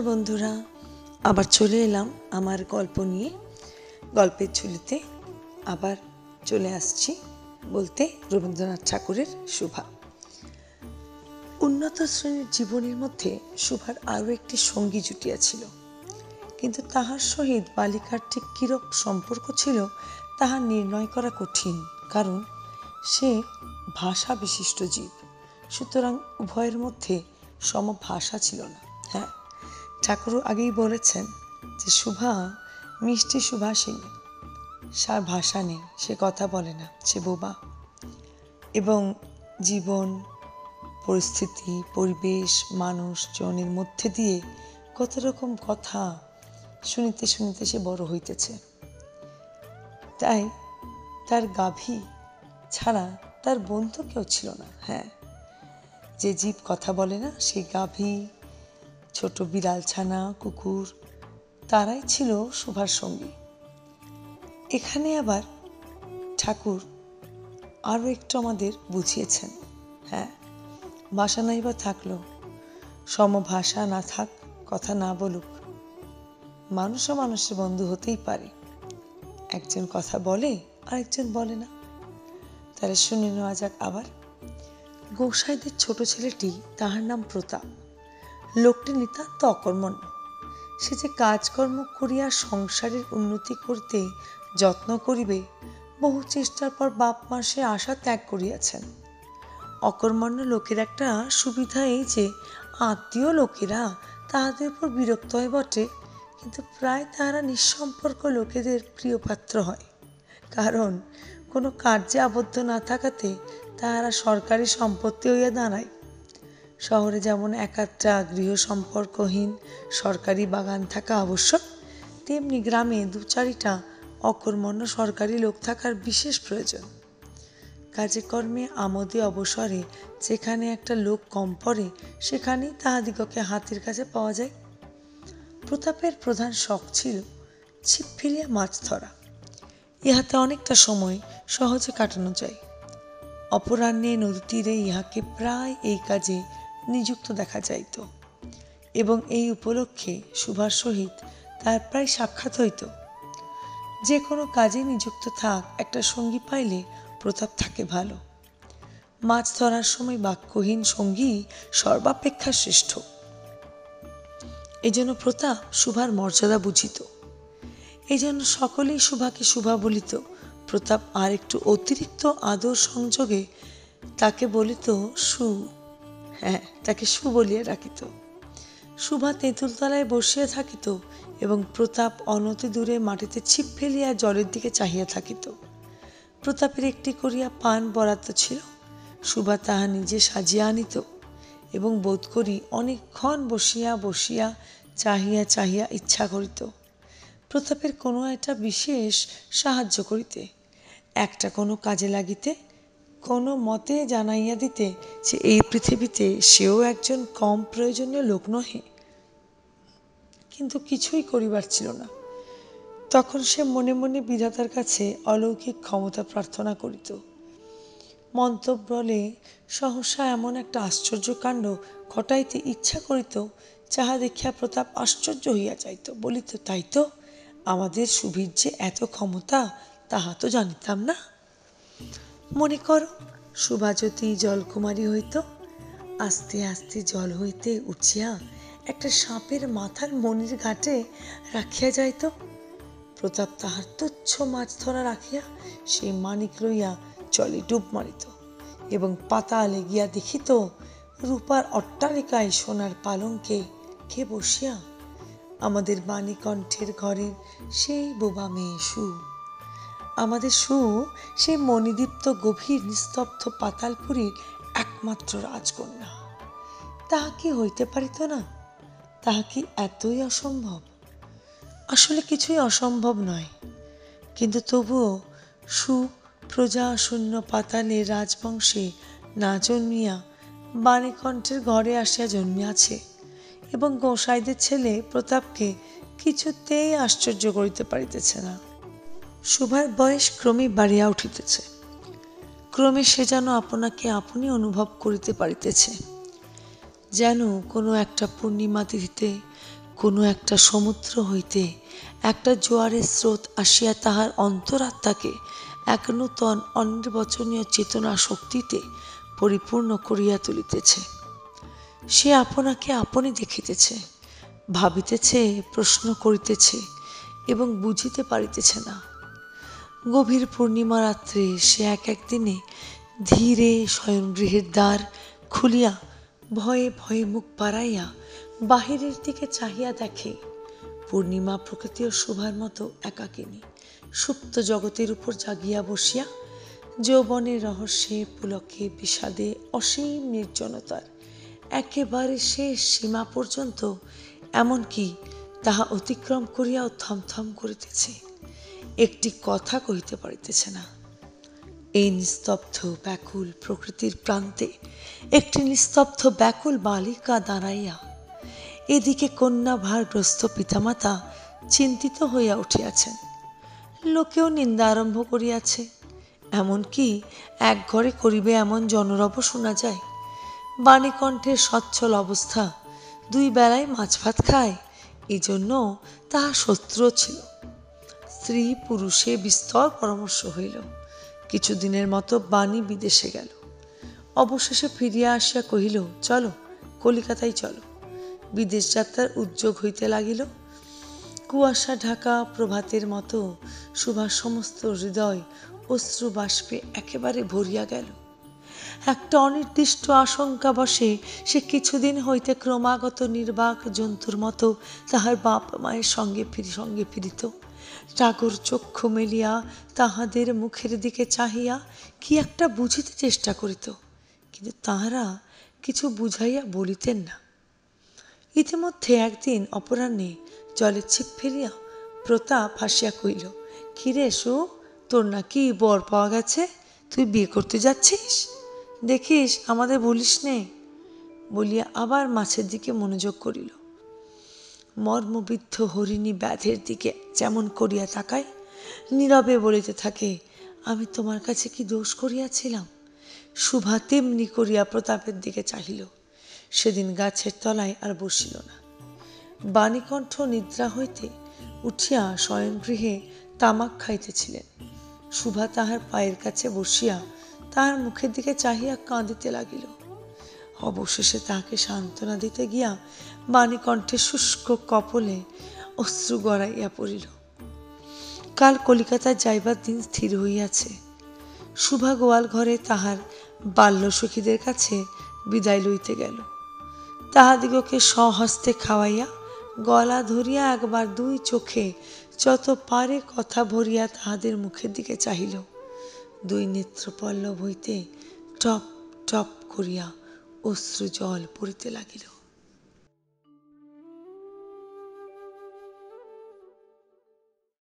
নমস্কার বন্ধুরা, আবার চলে এলাম আমার গল্প নিয়ে। গল্পের ঝুলিতে আবার চলে আসছি বলতে রবীন্দ্রনাথ ঠাকুরের সুভা। উন্নত শ্রেণীর জীবনের মধ্যে সুভার আরও একটি সঙ্গী জুটিয়াছিল, কিন্তু তাহার সহিত বালিকার ঠিক কিরূপ সম্পর্ক ছিল তাহা নির্ণয় করা কঠিন, কারণ সে ভাষা বিশিষ্ট জীব। সুতরাং উভয়ের মধ্যে সমভাষা ছিল না। হ্যাঁ, ঠাকুর আগেই বলেছেন যে সুভা মিষ্টি সুভাষিনী, সার ভাষা নেই, সে কথা বলে না, সে বোবা। এবং জীবন, পরিস্থিতি, পরিবেশ, মানুষজনের মধ্যে দিয়ে কত রকম কথা শুনিতে শুনিতে সে বড় হইতেছে। তাই তার গাভী ছাড়া তার বন্ধু কেউ ছিল না। হ্যাঁ, যে জীব কথা বলে না, সেই গাভী, ছোট বিড়াল ছানা, কুকুর, তারাই ছিল সুভার সঙ্গী। এখানে আবার ঠাকুর আরও একটু আমাদের বুঝিয়েছেন। হ্যাঁ, ভাষা নাই বা থাকলো, সমভাষা না থাক, কথা না বলুক, মানুষও মানুষের বন্ধু হতেই পারে। একজন কথা বলে আর একজন বলে না। তাহলে শুনে নেওয়া যাক আবার। গোসাইদের ছোট ছেলেটি, তাহার নাম প্রতাপ। লোকটি নিতান্ত অকর্মণ্য। সে যে কাজকর্ম করিয়া সংসারের উন্নতি করতে যত্ন করিবে, বহু চেষ্টার পর বাপ মা সে আশা ত্যাগ করিয়াছেন। অকর্মণ্য লোকের একটা সুবিধা এই যে আত্মীয় লোকেরা তাহাদের উপর বিরক্ত হয় বটে, কিন্তু প্রায় তাহারা নিঃসম্পর্ক লোকেদের প্রিয়পাত্র হয়, কারণ কোনো কার্যে আবদ্ধ না থাকাতে তাহারা সরকারি সম্পত্তি হইয়া দাঁড়ায়। শহরে যেমন এক একটা গৃহ সম্পর্কহীন সরকারি বাগান থাকা আবশ্যক, তেমনি গ্রামে দু চারিটা অকর্মণ্য সরকারি লোক থাকার বিশেষ প্রয়োজন। কাজে কর্মে আমোদে অবসরে যেখানে একটা লোক কম পড়ে, সেখানেই তাহাদিগকে হাতের কাছে পাওয়া যায়। প্রতাপের প্রধান শখ ছিল ছিপ ফেলিয়া মাছ ধরা। ইহাতে অনেকটা সময় সহজে কাটানো যায়। অপরাহ্নে নদী তীরে ইহাকে প্রায় এই কাজে নিযুক্ত দেখা যাইত, এবং এই উপলক্ষে সুভার সহিত তার প্রায় সাক্ষাৎ হইত। যে কোনো কাজে নিযুক্ত থাক, একটা সঙ্গী পাইলে প্রতাপ থাকে ভালো। মাছ ধরার সময় বাক্যহীন সঙ্গী সর্বাপেক্ষা শ্রেষ্ঠ। এই জন্য প্রতাপ সুভার মর্যাদা বুঝিত। এই জন্য সকলেই সুভাকে সুভা বলিত। প্রতাপ আর একটু অতিরিক্ত আদর সংযোগে তাকে বলিত সু। হ্যাঁ, তাকে সু বলিয়া ডাকিত। সুভা তেঁতুলতলায় বসিয়া থাকিত এবং প্রতাপ অনতি দূরে মাটিতে ছিপ ফেলিয়া জলের দিকে চাহিয়া থাকিত। প্রতাপের একটি করিয়া পান বরাদ্দ ছিল। সুভা তাহা নিজে সাজিয়া আনিত এবং বোধ করি অনেকক্ষণ বসিয়া বসিয়া চাহিয়া চাহিয়া ইচ্ছা করিত প্রতাপের কোনো একটা বিশেষ সাহায্য করিতে, একটা কোনো কাজে লাগিতে, কোনো মতে জানাইয়া দিতে যে এই পৃথিবীতে সেও একজন কম প্রয়োজনীয় লোক নহে। কিন্তু কিছুই করিবার ছিল না। তখন সে মনে মনে বিধাতার কাছে অলৌকিক ক্ষমতা প্রার্থনা করিত। মন্তব্যলে সহসা এমন একটা আশ্চর্য কাণ্ড ঘটাইতে ইচ্ছা করিত, যাহা দেখিয়া প্রতাপ আশ্চর্য হইয়া যাইত, বলিত, তাই তো, আমাদের সুবীর যে এত ক্ষমতা, তাহা তো জানিতাম না। মনে করো, সুভা যদি জলকুমারী হইত, আস্তে আস্তে জল হইতে উঠিয়া একটা সাপের মাথার মণির ঘাটে রাখিয়া যাইত। প্রতাপ তাহার তুচ্ছ মাছ ধরা রাখিয়া সেই মানিক লইয়া জলে ডুব মারিত এবং পাতালে গিয়া দেখিত রূপার অট্টালিকায় সোনার পালঙ্কে কে বসিয়া? আমাদের বাণীকণ্ঠের ঘরের সেই বোবা মেয়ে সু। আমাদের সু সেই মণিদীপ্ত গভীর নিস্তব্ধ পাতালপুরীর একমাত্র রাজকন্যা। তাহা কি হইতে পারিত না? তাহা কি এতই অসম্ভব? আসলে কিছুই অসম্ভব নয়, কিন্তু তবুও সু প্রজা শূন্য পাতালের রাজবংশে না জন্মিয়া বাণীকণ্ঠের ঘরে আসিয়া জন্মিয়াছে, এবং গোসাইদের ছেলে প্রতাপকে কিছুতেই আশ্চর্য করিতে পারিতেছে না। সুভার বয়স ক্রমে বাড়িয়া উঠিতেছে। ক্রমে সে যেন আপনাকে আপনি অনুভব করিতে পারিতেছে, যেন কোনো একটা পূর্ণিমা তিথিতে কোনো একটা সমুদ্র হইতে একটা জোয়ারের স্রোত আসিয়া তাহার অন্তরাত্মাকে এক নূতন অনির্বচনীয় চেতনা শক্তিতে পরিপূর্ণ করিয়া তুলিতেছে। সে আপনাকে আপনি দেখিতেছে, ভাবিতেছে, প্রশ্ন করিতেছে এবং বুঝিতে পারিতেছে না। গভীর পূর্ণিমা রাত্রে সে একদিনে ধীরে শয়নগৃহের দ্বার খুলিয়া ভয়ে ভয়ে মুখ বাড়াইয়া বাহিরের দিকে চাহিয়া দেখে পূর্ণিমা প্রকৃতি ও শোভার মতো একাকিনী সুপ্ত জগতের উপর জাগিয়া বসিয়া যৌবনের রহস্যে পুলকে বিষাদে অসীম নির্জনতার একেবারে শেষ সীমা পর্যন্ত এমনকি তাহা অতিক্রম করিয়াও থমথম করিতেছে, একটি কথা কহিতে পারিতেছে না। এই নিস্তব্ধ ব্যাকুল প্রকৃতির প্রান্তে একটি নিস্তব্ধ ব্যাকুল বালিকা দাঁড়াইয়া, এদিকে কন্যা ভারগ্রস্ত পিতামাতা চিন্তিত হইয়া উঠিয়াছেন, লোকেও নিন্দা আরম্ভ করিয়াছে, এমনকি এক ঘরে করিবে এমন জনরব শোনা যায়। বাণীকণ্ঠের সচ্ছল অবস্থা, দুই বেলায় মাছ ভাত খায়, এই জন্য তাহা শত্রু ছিল। স্ত্রী পুরুষে বিস্তর পরামর্শ হইল। কিছুদিনের মতো বাণী বিদেশে গেল, অবশেষে ফিরিয়া আসিয়া কহিল, চলো কলিকাতায় চলো। বিদেশ যাত্রার উদ্যোগ হইতে লাগিল। কুয়াশা ঢাকা প্রভাতের মতো সুভার সমস্ত হৃদয় অশ্রু বাষ্পে একেবারে ভরিয়া গেল। একটা অনির্দিষ্ট আশঙ্কা বসে সে কিছুদিন হইতে ক্রমাগত নির্বাক জন্তুর মতো তাহার বাপ মায়ের সঙ্গে ফিরিত। টাগর চক্ষু মেলিয়া তাহাদের মুখের দিকে চাহিয়া কি একটা বুঝিতে চেষ্টা করিত, কিন্তু তাহারা কিছু বুঝাইয়া বলিতেন না। ইতিমধ্যে একদিন অপরাহ্নে জলের ছিপ ফেলিয়া প্রতাপ হাসিয়া কহিল, কিরে সু, তোর নাকি বর পাওয়া গেছে, তুই বিয়ে করতে যাচ্ছিস, দেখিস আমাদের বলিস নে। বলিয়া আবার মাছের দিকে মনোযোগ করিল। মর্মবিদ্ধ হরিণী ব্যাধের দিকে যেমন করিয়া তাকায়, নীরবে বলিতে থাকে, আমি তোমার কাছে কি দোষ করিয়াছিলাম। শুভা তেমনি করিয়া প্রতাপের দিকে চাহিল। সেদিন গাছের তলায় আর বসিল না। বাণীকণ্ঠ নিদ্রা হইতে উঠিয়া শয়নগৃহে তামাক খাইতেছিলেন। শুভা তাহার পায়ের কাছে বসিয়া তাহার মুখের দিকে চাহিয়া কাঁদিতে লাগিল। অবশেষে তাহাকে সান্ত্বনা দিতে গিয়া বাণীকণ্ঠের শুষ্ক কপলে অশ্রু গড়াইয়া পড়িল। কাল কলিকাতায় যাইবার দিন স্থির হইয়াছে। শুভা গোয়াল ঘরে তাহার বাল্যসখীদের কাছে বিদায় লইতে গেল। তাহাদিগকে স্বহস্তে খাওয়াইয়া গলা ধরিয়া একবার দুই চোখে যত পারে কথা ভরিয়া তাহাদের মুখের দিকে চাহিল। দুই নেত্রপল্লব হইতে টপ টপ করিয়া অশ্রু জল পড়িতে লাগিল।